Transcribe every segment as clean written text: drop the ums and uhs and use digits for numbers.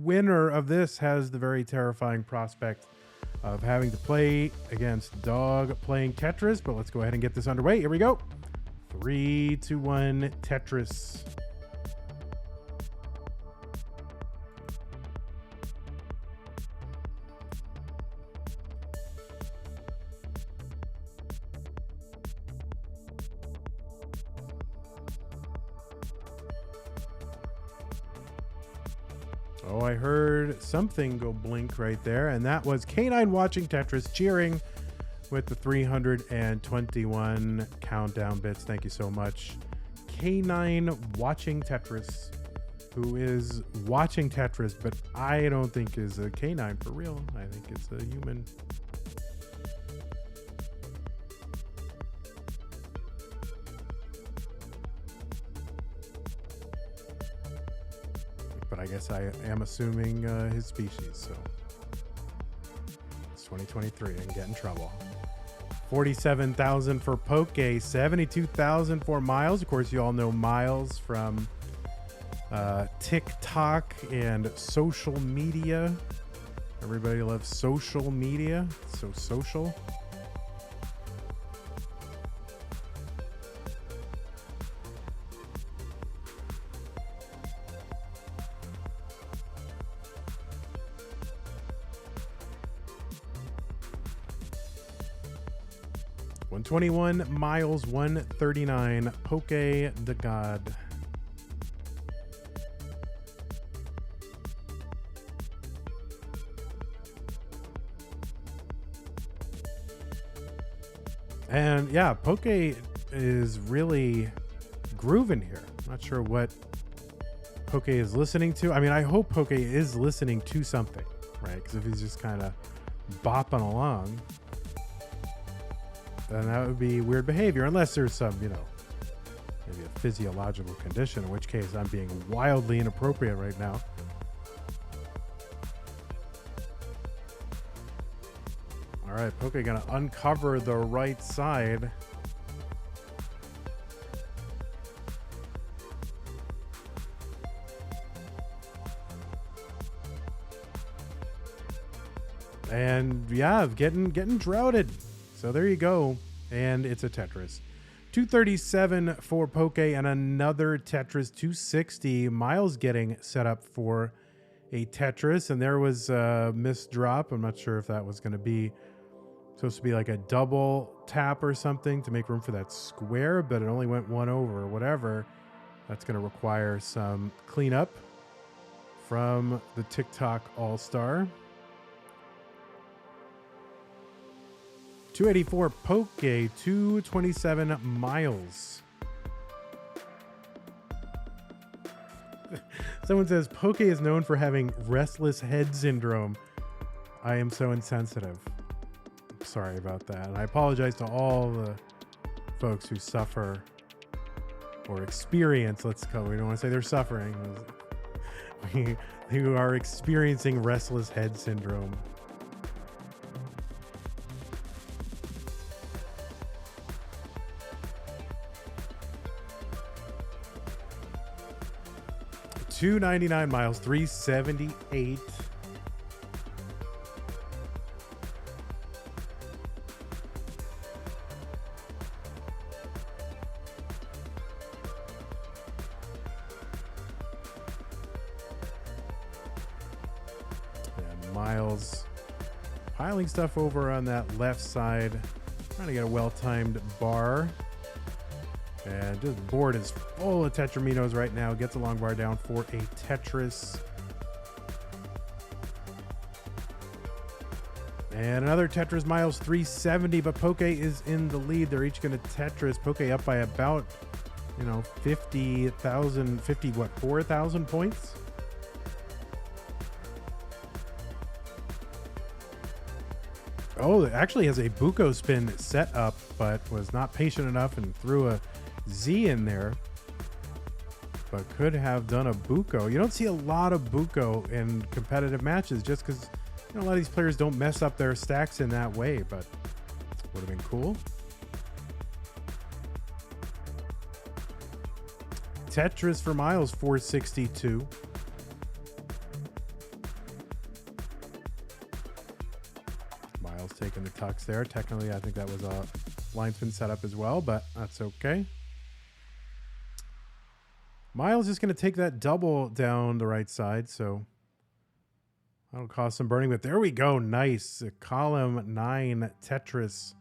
winner of this has the very terrifying prospect of having to play against Dog playing Tetris. But let's go ahead and get this underway. Here we go. 3, 2, 1, Tetris. Oh, I heard something go blink right there, and that was K9 watching Tetris cheering with the 321 countdown bits. Thank you so much. K9 watching Tetris, who is watching Tetris, but I don't think is a K9 for real. I think it's a human. But I guess I am assuming his species, so it's 2023 and get in trouble. 47,000 for Poke, 72,000 for Myles. Of course, you all know Myles from TikTok and social media. Everybody loves social media. It's so social. $121, Myles, 139, Poke the God. And yeah, Poke is really grooving here. I'm not sure what Poke is listening to. I mean, I hope Poke is listening to something, right? Because if he's just kind of bopping along, then that would be weird behavior, unless there's some, maybe a physiological condition, in which case I'm being wildly inappropriate right now. All right, Poke gonna uncover the right side. And yeah, getting droughted. So there you go. And it's a Tetris. 237 for Poke and another Tetris. 260. Myles getting set up for a Tetris. And there was a missed drop. I'm not sure if that was going to be supposed to be like a double tap or something to make room for that square, but it only went one over or whatever. That's going to require some cleanup from the TikTok All-Star. 284 Poke, 227 Myles. Someone says Poke is known for having restless head syndrome. I am so insensitive. Sorry about that. And I apologize to all the folks who suffer or experience, we don't want to say they're suffering, who are experiencing restless head syndrome. $299 Myles, 378. And Myles piling stuff over on that left side, trying to get a well-timed bar. And just board is full of Tetraminos right now. Gets a long bar down for a Tetris. And another Tetris, Myles, 370, but Poke is in the lead. They're each going to Tetris. Poke up by about, 4,000 points? Oh, it actually has a Buko spin set up, but was not patient enough and threw a Z in there, but could have done a Buko. You don't see a lot of Buko in competitive matches just because a lot of these players don't mess up their stacks in that way, but would have been cool. Tetris for Myles, 462. Myles taking the tucks there. Technically, I think that was a line spin setup as well, but that's okay. Myles is going to take that double down the right side, so that'll cause some burning. But there we go. Nice. Column 9 Tetris.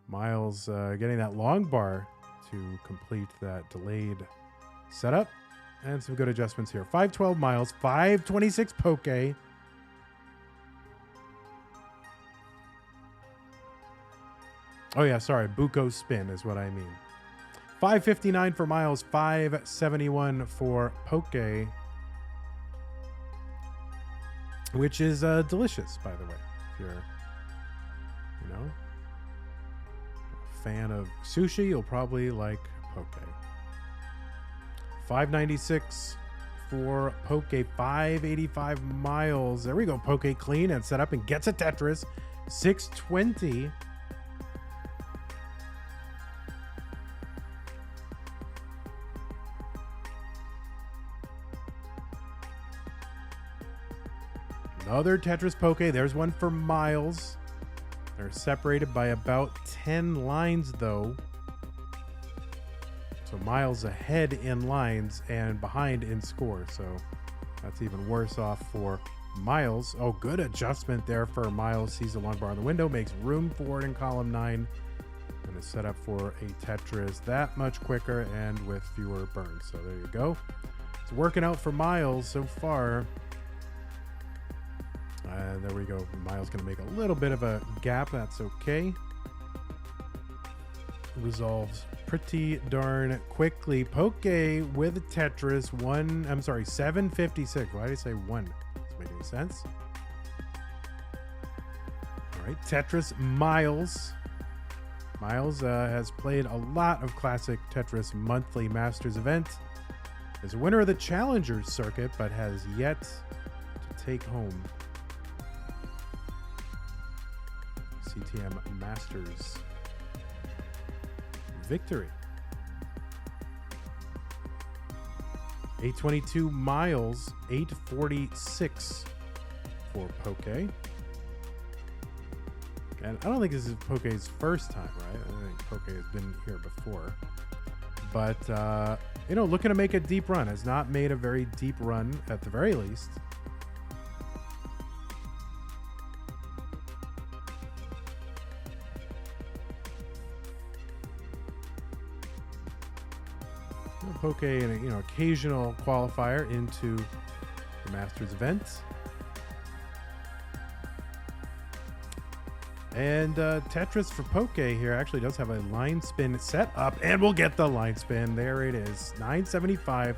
Myles getting that long bar to complete that delayed setup. And some good adjustments here. 512 Myles, 526 Poke. Oh yeah, sorry. Buko spin is what I mean. 559 for Myles, 571 for Poke. Which is delicious, by the way. If you're, you know, a fan of sushi, you'll probably like Poke. 596 for Poke, 585 Myles. There we go. Poke clean and set up and gets a Tetris. 620. Another Tetris Poke. There's one for Myles. They're separated by about 10 lines, though. So Myles ahead in lines and behind in score. So that's even worse off for Myles. Oh, good adjustment there for Myles. Sees the long bar on the window, makes room for it in column 9. And is set up for a Tetris that much quicker and with fewer burns. So there you go. It's working out for Myles so far. And there we go. Myles going to make a little bit of a gap. That's okay. Resolves pretty darn quickly. Poke with Tetris. 756. Why did I say 1? Doesn't make any sense. All right. Tetris Myles. Myles has played a lot of classic Tetris Monthly Masters event. Is a winner of the Challengers circuit, but has yet to take home CTM Masters victory. 822 Myles, 846 for Poke. And I don't think this is Poke's first time, right? I think Poke has been here before. But, you know, looking to make a deep run. Has not made a very deep run at the very least. Poke an occasional qualifier into the Masters event. And Tetris for Poke here actually does have a line spin set up, and we'll get the line spin. There it is. 975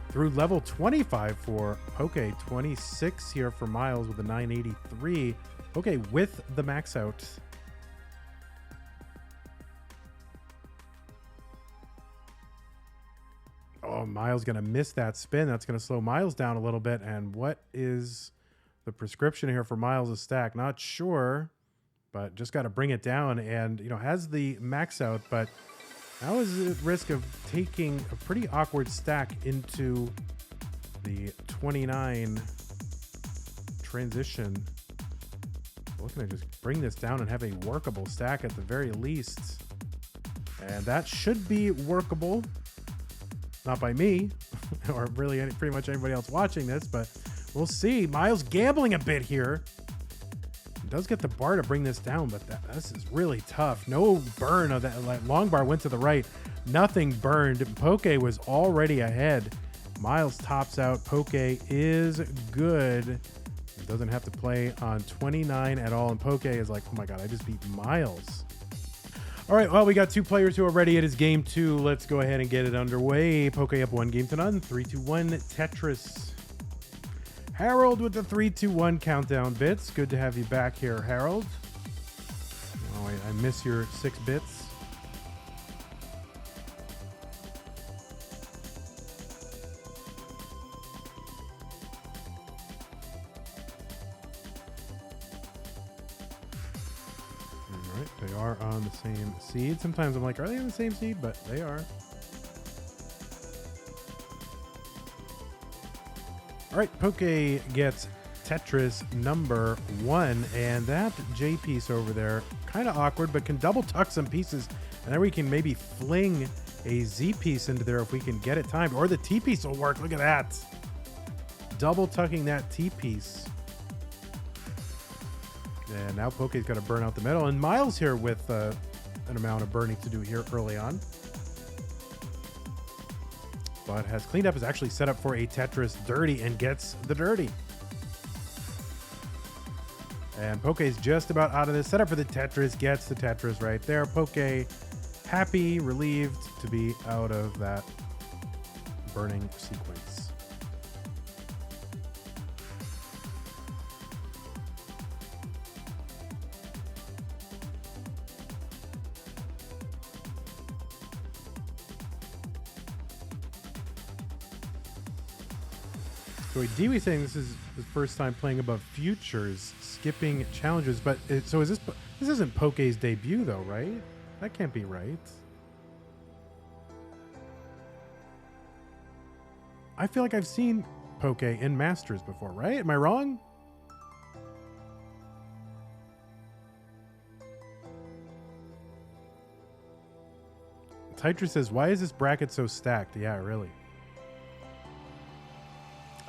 through level 25 for Poke. 26 here for Myles with a 983. Poke with the max out. Oh, Myles going to miss that spin. That's going to slow Myles down a little bit. And what is the prescription here for Myles' stack? Not sure, but just got to bring it down. And, has the max out, but now is at risk of taking a pretty awkward stack into the 29 transition. Looking to just bring this down and have a workable stack at the very least. And that should be workable. Not by me, or really pretty much anybody else watching this, but we'll see. Myles gambling a bit here. He does get the bar to bring this down, but this is really tough. No burn of that. Long bar went to the right. Nothing burned. Poke was already ahead. Myles tops out. Poke is good. He doesn't have to play on 29 at all, and Poke is like, oh my god, I just beat Myles. All right, well, we got 2 players who are ready. It is game 2. Let's go ahead and get it underway. Poke up 1-0. 3-2-1 Tetris. Harold with the 3-2-1 countdown bits. Good to have you back here, Harold. Oh, I miss your 6 bits. They are on the same seed. Sometimes I'm like, are they on the same seed? But they are. All right, Poke gets Tetris number 1. And that J piece over there, kind of awkward, but can double tuck some pieces. And then we can maybe fling a Z piece into there if we can get it timed. Or the T piece will work. Look at that. Double tucking that T piece. And now Poke's got to burn out the middle. And Myles here with an amount of burning to do here early on. But has cleaned up, is actually set up for a Tetris dirty and gets the dirty. And Poke's just about out of this. Set up for the Tetris, gets the Tetris right there. Poke happy, relieved to be out of that burning sequence. So Dewey's saying this is his first time playing above futures, skipping challenges. But so is this? This isn't Poke's debut though, right? That can't be right. I feel like I've seen Poke in Masters before, right? Am I wrong? Tetris says, "Why is this bracket so stacked?" Yeah, really.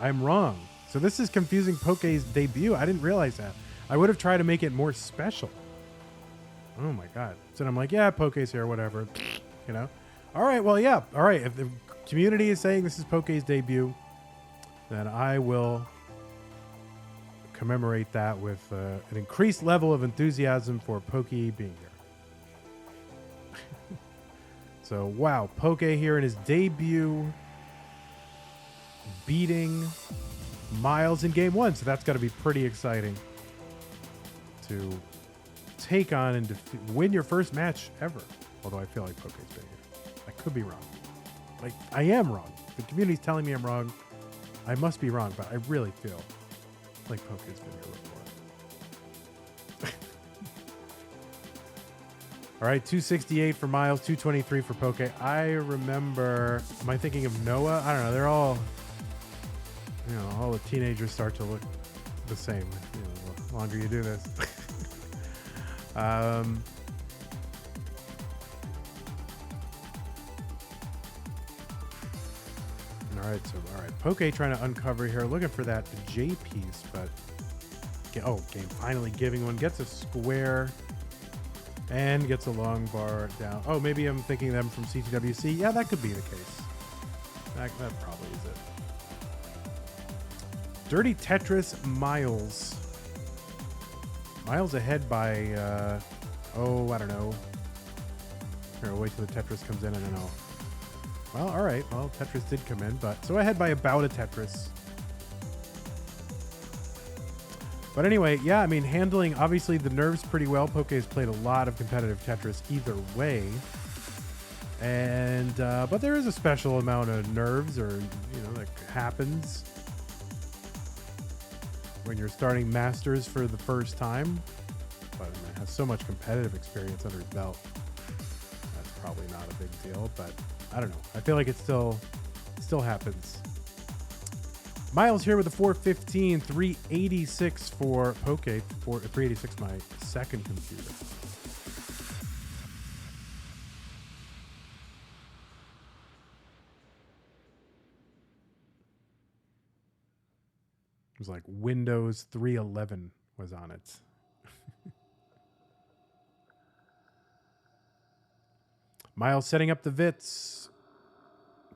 I'm wrong. So this is Confusing Poke's debut. I didn't realize that. I would have tried to make it more special. Oh my God. So I'm like, yeah, Poke's here, whatever. You know? All right, well, yeah. All right. If the community is saying this is Poke's debut, then I will commemorate that with an increased level of enthusiasm for Poke being here. So, wow. Poke here in his debut, beating Myles in game 1. So that's got to be pretty exciting to take on and win your first match ever. Although I feel like Poke's been here. I could be wrong. Like, I am wrong. The community's telling me I'm wrong. I must be wrong, but I really feel like Poke's been here before. All right, 268 for Myles, 223 for Poke. I remember, am I thinking of Noah? I don't know. They're all, you know, all the teenagers start to look the same, you know, the longer you do this. All right, Poke trying to uncover here, looking for that J piece, but game finally giving one, gets a square and gets a long bar down. Oh, maybe I'm thinking them from CTWC. Yeah, that could be the case. That probably is it. Dirty Tetris Myles. Myles ahead by, I don't know. Here, we'll wait till the Tetris comes in and then I'll... Well, all right. Well, Tetris did come in, but... So ahead by about a Tetris. But anyway, yeah, I mean, handling, obviously, the nerves pretty well. Poke has played a lot of competitive Tetris either way. And, but there is a special amount of nerves or, you know, that happens when you're starting Masters for the first time. But I mean, has so much competitive experience under his belt. That's probably not a big deal, but I don't know. I feel like it still happens. Myles here with a 415, 386 for Poke. 386, my second computer. It was like Windows 311 was on it. Myles setting up the Vits.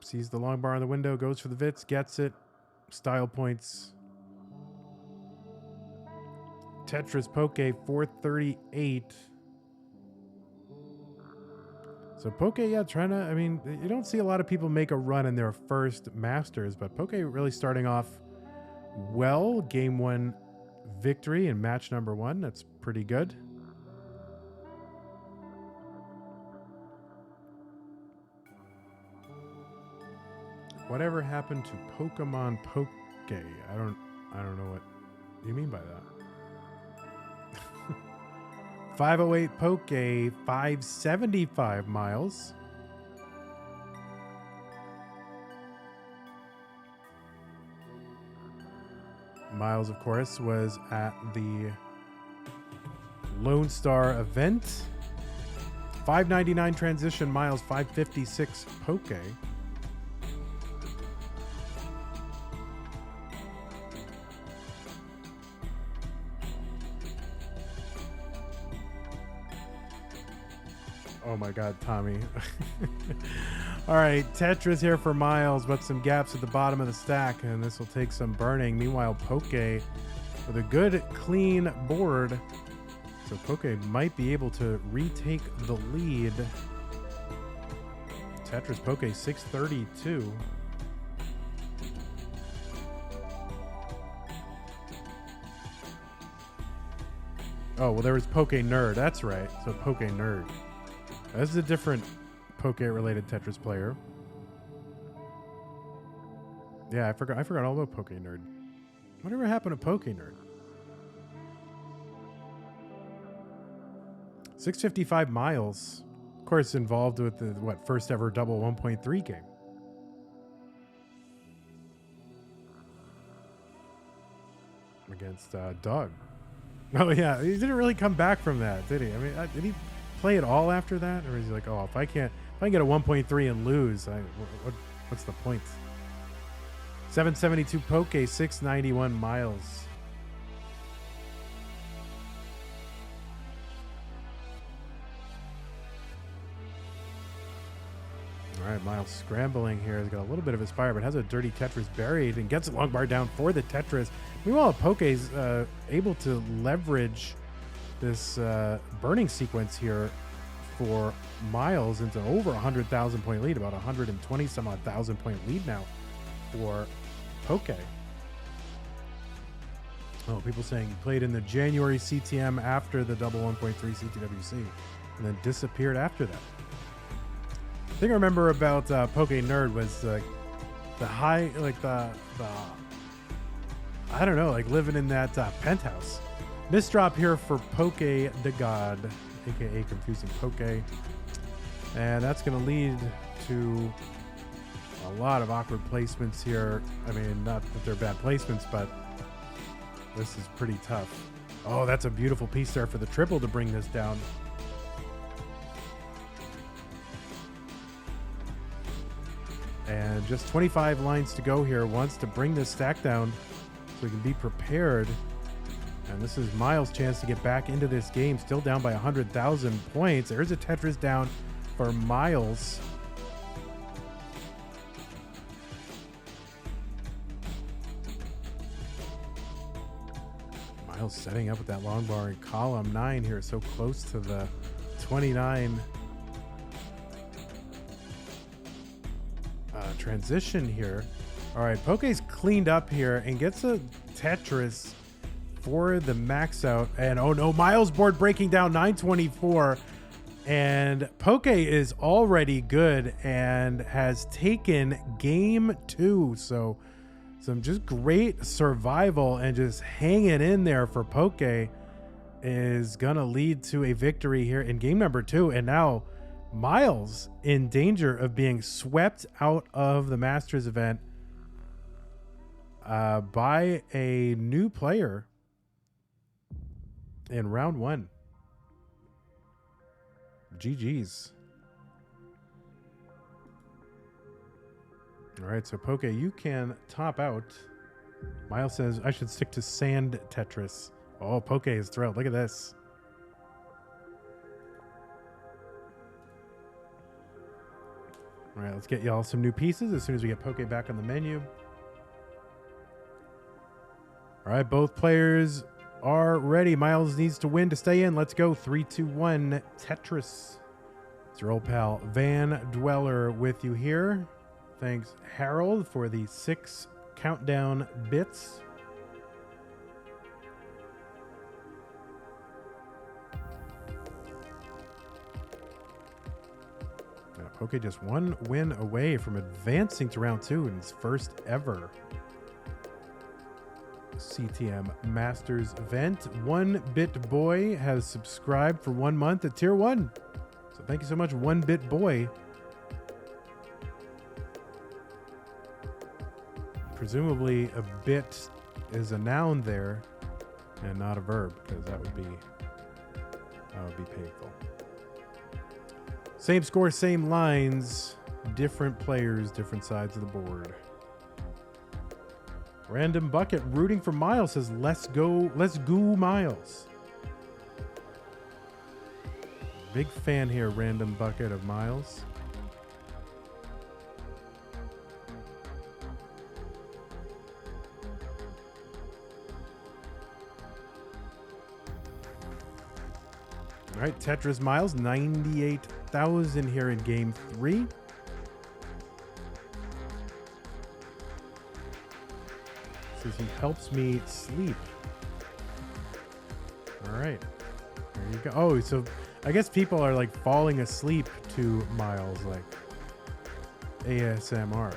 Sees the long bar on the window, goes for the Vits, gets it. Style points. Tetris Poke 438. So Poke, yeah, trying to, I mean, you don't see a lot of people make a run in their first Masters, but Poke really starting off well. Game 1 victory in match number 1. That's pretty good. Whatever happened to Pokemon Poke? I don't know what you mean by that. 508 Poke, 575 Myles. Myles, of course, was at the Lone Star event. 599 transition, Myles 556 Poke. Oh my God, Tommy. All right, Tetris here for Myles, but some gaps at the bottom of the stack, and this will take some burning. Meanwhile, Poke with a good, clean board. So Poke might be able to retake the lead. Tetris Poke 632. Oh, well, there was Poke Nerd. That's right. So Poke Nerd. This is a different Poke-related Tetris player. Yeah, I forgot all about Poke Nerd. Whatever happened to Poke Nerd? 655 Myles. Of course, involved with the, first ever double 1.3 game. Against Doug. Oh, yeah. He didn't really come back from that, did he? I mean, did he play it all after that? Or is he like, oh, if I can get a 1.3 and lose, what's the point? 772 Poke, 691 Myles. All right, Myles scrambling here. He's got a little bit of his fire, but has a dirty Tetris buried and gets a long bar down for the Tetris. Meanwhile, Poke's able to leverage this burning sequence here for Myles into over 100,000 point lead, about 120 some odd thousand point lead now for Poke. Oh, people saying he played in the January CTM after the double 1.3 CTWC and then disappeared after that. The thing I remember about Poke Nerd was the high, like the I don't know, like living in that penthouse. Misdrop here for Poke the God, aka Confusing Poke. And that's going to lead to a lot of awkward placements here. I mean, not that they're bad placements, but this is pretty tough. Oh, that's a beautiful piece there for the triple to bring this down. And just 25 lines to go here. Wants to bring this stack down so he can be prepared. And this is Myles' chance to get back into this game. Still down by 100,000 points. There's a Tetris down for Myles. Myles setting up with that long bar in column 9 here. So close to the 29 transition here. All right, Poke's cleaned up here and gets a Tetris for the max out. And oh no, Myles board breaking down 924. And Poke is already good and has taken game 2. So some just great survival and just hanging in there for Poke is going to lead to a victory here in game number 2. And now Myles in danger of being swept out of the Masters event by a new player in round 1. GG's. All right, so Poke, you can top out. Myles says I should stick to sand Tetris. Oh, Poke is thrilled. Look at this. All right, let's get y'all some new pieces as soon as we get Poke back on the menu. All right, both players are ready. Myles needs to win to stay in. Let's go. 3, 2, 1. Tetris. It's your old pal vandweller with you here. Thanks, Harold, for the 6 countdown bits. Poke just one win away from advancing to round 2 in his first ever CTM Masters event. 1-Bit Boy has subscribed for 1 month at tier 1. So thank you so much, 1-Bit Boy. Presumably a bit is a noun there and not a verb, because that would be painful. Same score, same lines, different players, different sides of the board. Random Bucket rooting for Myles says, let's go Myles. Big fan here, Random Bucket, of Myles. All right, Tetris Myles, 98,000 here in game 3. Says he helps me sleep. All right, there you go. Oh, so I guess people are like falling asleep to Myles, like ASMR.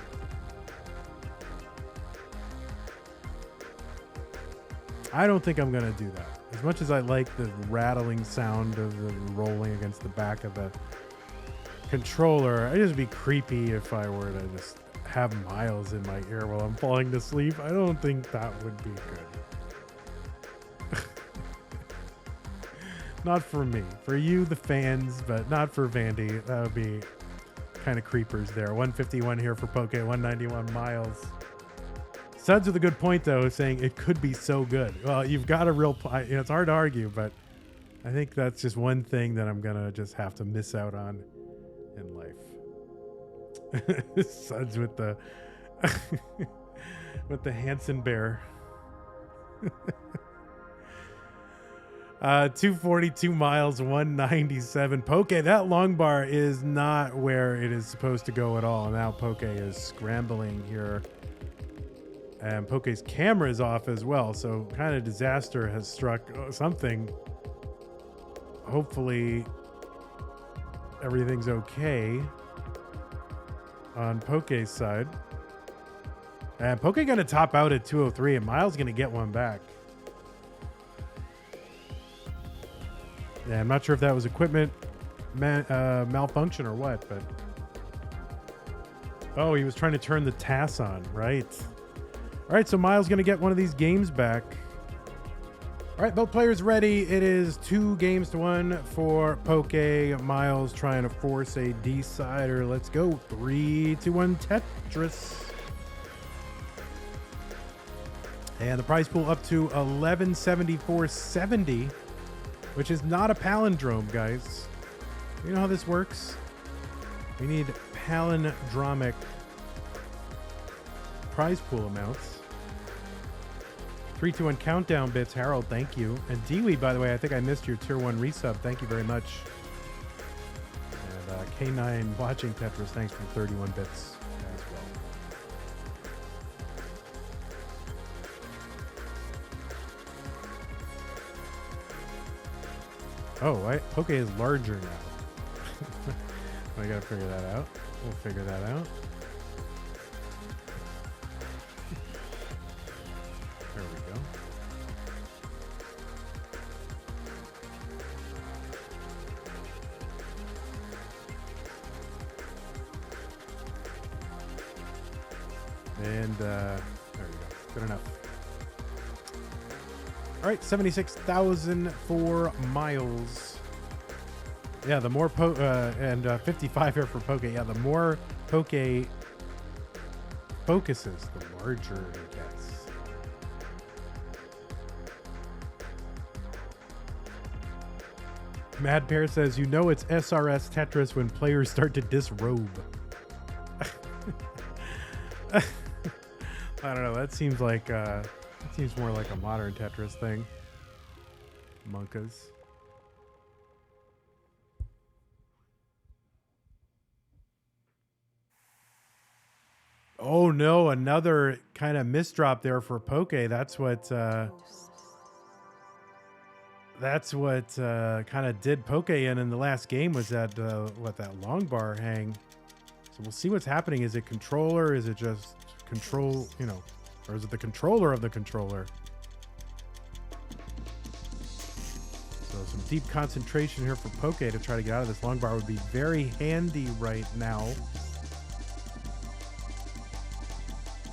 I don't think I'm gonna do that. As much as I like the rattling sound of the rolling against the back of the controller, it'd just be creepy if I were to just have Myles in my ear while I'm falling to sleep. I don't think that would be good. Not for me. For you, the fans, but not for Vandy. That would be kind of creepers there. 151 here for Poke, 191 Myles. Suds with a good point, though, saying it could be so good. Well, you've got a real... it's hard to argue, but I think that's just one thing that I'm going to just have to miss out on in life. Suds with the... with the Hanson bear. 242 Myles, 197. Poke, that long bar is not where it is supposed to go at all. Now Poke is scrambling here. And Poke's camera is off as well, so kind of disaster has struck something. Hopefully everything's okay on Poke's side. And Poke going to top out at 203, and Myles going to get one back. Yeah, I'm not sure if that was equipment malfunction or what, but... Oh, he was trying to turn the TAS on, right. All right, so Myles going to get one of these games back. All right, both players ready. It is 2-1 for Poke. Myles trying to force a decider. Let's go. 3, 2, 1, Tetris. And the prize pool up to 1174.70, which is not a palindrome, guys. You know how this works? We need palindromic prize pool amounts. 3, 2, 1 countdown bits, Harold, thank you. And D-Weed, by the way, I think I missed your tier 1 resub. Thank you very much. And K9 watching Tetris, thanks for 31 bits as well. Oh, Poke is larger now. I gotta figure that out. We'll figure that out. There we go. And there we go. Good enough. All right, 76,000 for Myles. Yeah, the more and 55 here for Poke. Yeah, the more Poke focuses, the larger it gets. Mad Pear says, you know it's SRS Tetris when players start to disrobe. I don't know. That seems like it seems more like a modern Tetris thing. Monkas. Oh no, another kind of misdrop there for Poke. That's what kind of did Poke in the last game, was that that long bar hang. So we'll see what's happening. Is it controller? Is it just control, or is it the controller of the controller? So some deep concentration here for Poke to try to get out of this long bar would be very handy right now.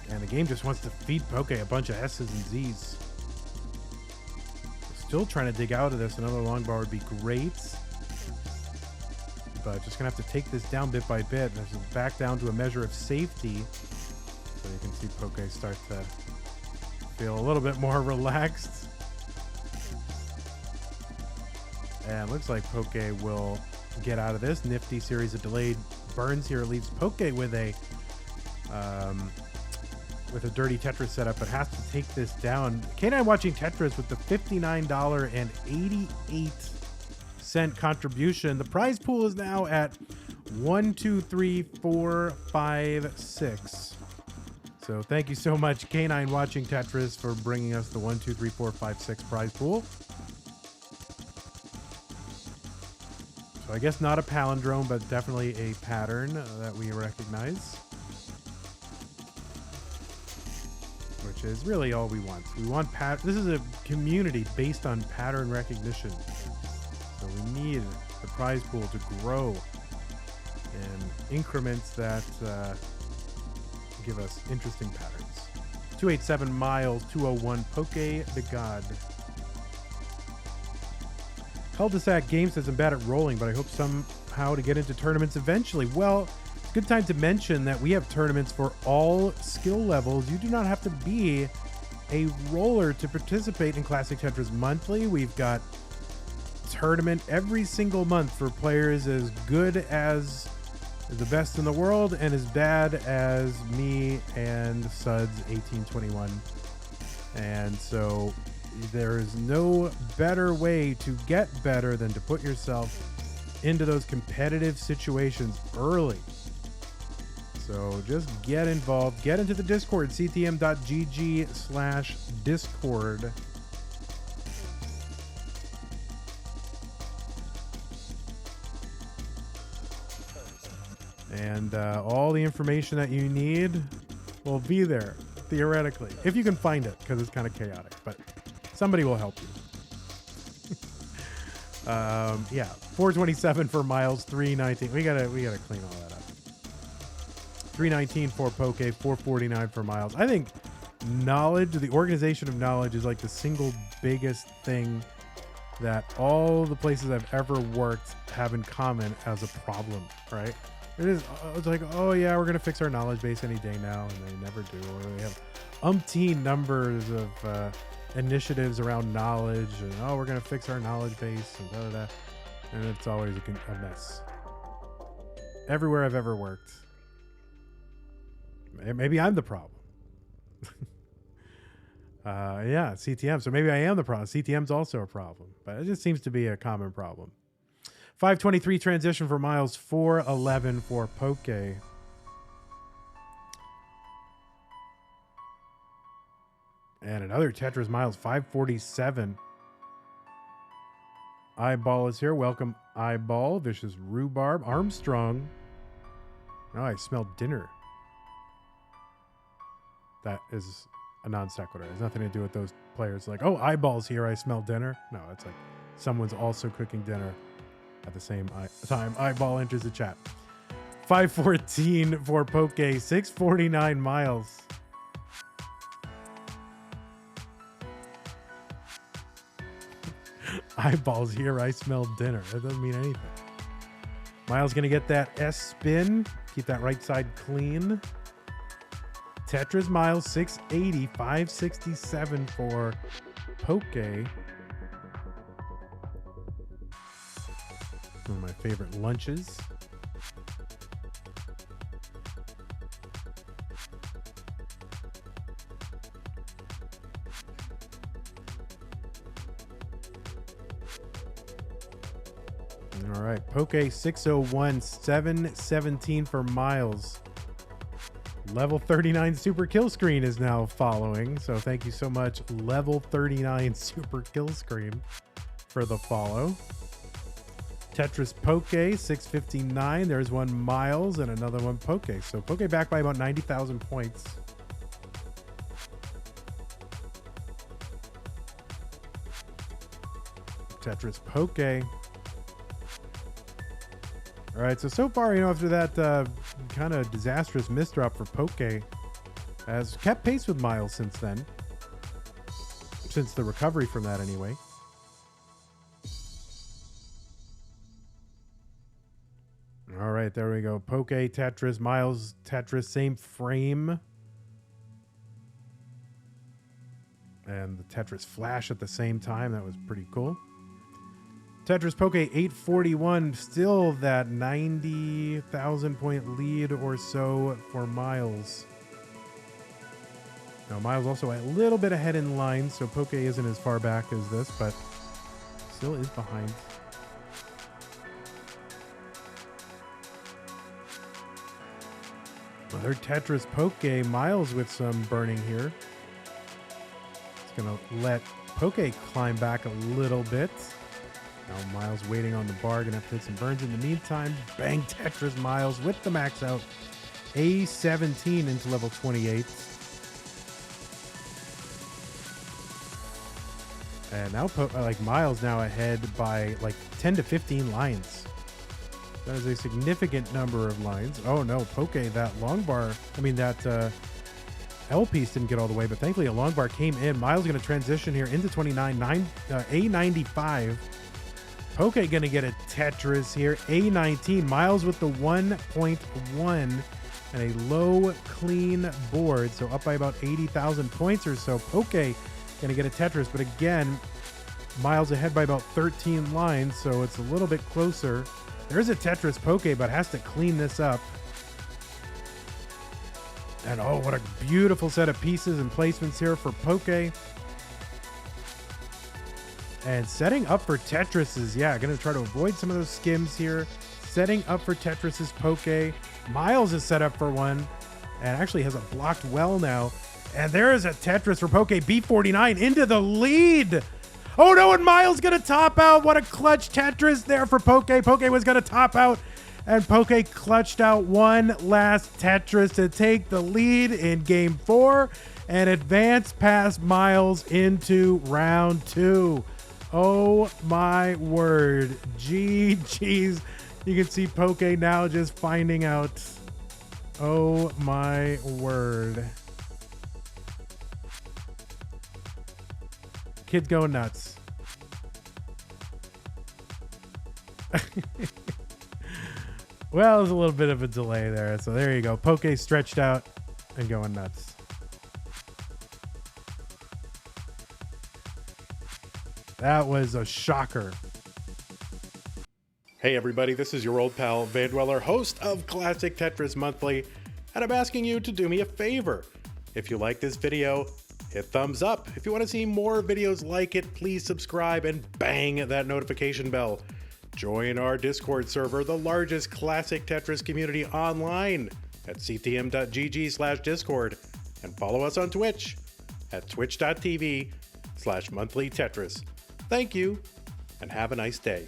And the game just wants to feed Poke a bunch of S's and Z's. Still trying to dig out of this. Another long bar would be great. But just going to have to take this down bit by bit. And this is back down to a measure of safety. So you can see Poke start to feel a little bit more relaxed. And looks like Poke will get out of this. Nifty series of delayed burns here leaves Poke with a dirty Tetris setup, but has to take this down. K9 watching Tetris with the $59.88 contribution. The prize pool is now at 1, 2, 3, 4, 5, 6. So thank you so much, K9 watching Tetris, for bringing us the 1, 2, 3, 4, 5, 6 prize pool. So I guess not a palindrome, but definitely a pattern that we recognize. Which is really all we want. We want this is a community based on pattern recognition. So we need the prize pool to grow in increments that give us interesting patterns. 287 Myles, 201 Poke the God. Cul-de-sac Game says I'm bad at rolling, but I hope somehow to get into tournaments eventually. Well, it's a good time to mention that we have tournaments for all skill levels. You do not have to be a roller to participate in Classic Tetris Monthly. We've got tournament every single month for players as good as the best in the world and as bad as me and Suds 1821. And so there is no better way to get better than to put yourself into those competitive situations early. So just get involved. Get into the Discord, ctm.gg/Discord. And all the information that you need will be there, theoretically. If you can find it, because it's kind of chaotic. But somebody will help you. Yeah, 427 for Myles, 319. We gotta clean all that up. 319 for Poke, 449 for Myles. I think knowledge, the organization of knowledge, is like the single biggest thing that all the places I've ever worked have in common as a problem, right? It's like, oh yeah, we're gonna fix our knowledge base any day now, and they never do. Or they have umpteen numbers of initiatives around knowledge, and oh, we're gonna fix our knowledge base, and da. And it's always a mess. Everywhere I've ever worked. Maybe I'm the problem. Yeah, CTM. So maybe I am the problem. CTM's also a problem, but it just seems to be a common problem. 523 transition for Myles, 411 for Poke. And another Tetris Myles, 547. Eyeball is here. Welcome, Eyeball. Vicious Rhubarb. Armstrong. Oh, I smelled dinner. That is a non sequitur. It has nothing to do with those players like, oh, Eyeball's here, I smell dinner. No, it's like someone's also cooking dinner at the same time. Eyeball enters the chat. 514 for Poke, 649 Myles. Eyeball's here, I smell dinner. That doesn't mean anything. Myles gonna get that S spin. Keep that right side clean. Tetris Myles, 680, 567 for Poke. One of my favorite lunches. All right, Poke 601, 717 for Myles. Level 39 super kill screen is now following. So thank you so much, Level 39 super kill screen, for the follow. Tetris Poke 659. There's one Myles and another one Poke. So Poke back by about 90,000 points. Tetris Poke. All right, so far, after that kind of disastrous misdrop for Poke, Has kept pace with Myles since then. Since the recovery from that anyway. All right, there we go. Poke Tetris, Myles Tetris, same frame. And the Tetris flash at the same time. That was pretty cool. Tetris Poke 841, still that 90,000 point lead or so for Myles. Now, Myles also a little bit ahead in line, so Poke isn't as far back as this, but still is behind. Another Tetris Poke, Myles with some burning here. It's going to let Poke climb back a little bit. Now Myles waiting on the bar, going to have to hit some burns in the meantime. Bang Tetris Myles with the max out. A17 into level 28. And now Myles now ahead by like 10 to 15 lines. That is a significant number of lines. Oh no, Poke, that long bar, that L piece didn't get all the way, but thankfully a long bar came in. Myles going to transition here into 29, A95. Poke going to get a Tetris here, A19. Myles with the 1.1 and a low clean board, so up by about 80,000 points or so. Poke going to get a Tetris, but again, Myles ahead by about 13 lines, so it's a little bit closer. There's a Tetris Poke, but has to clean this up. And oh, what a beautiful set of pieces and placements here for Poke. And setting up for Tetris's, yeah, going to try to avoid some of those skims here. Setting up for Tetris's Poke. Myles is set up for one, and actually has a blocked well now. And there is a Tetris for Poke, B49 into the lead. Oh no, and Myles gonna top out. What a clutch Tetris there for Poke. Poke was gonna top out, and Poke clutched out one last Tetris to take the lead in game 4 and advance past Myles into round 2. Oh my word. GG's. You can see Poke now just finding out. Oh my word. Kid's going nuts. Well, there's a little bit of a delay there. So there you go. Poke stretched out and going nuts. That was a shocker. Hey everybody, this is your old pal Vandweller, host of Classic Tetris Monthly, and I'm asking you to do me a favor. If you like this video, hit thumbs up. If you want to see more videos like it, please subscribe and bang that notification bell. Join our Discord server, the largest classic Tetris community online at ctm.gg/discord, and follow us on Twitch at twitch.tv/monthlytetris. Thank you, and have a nice day.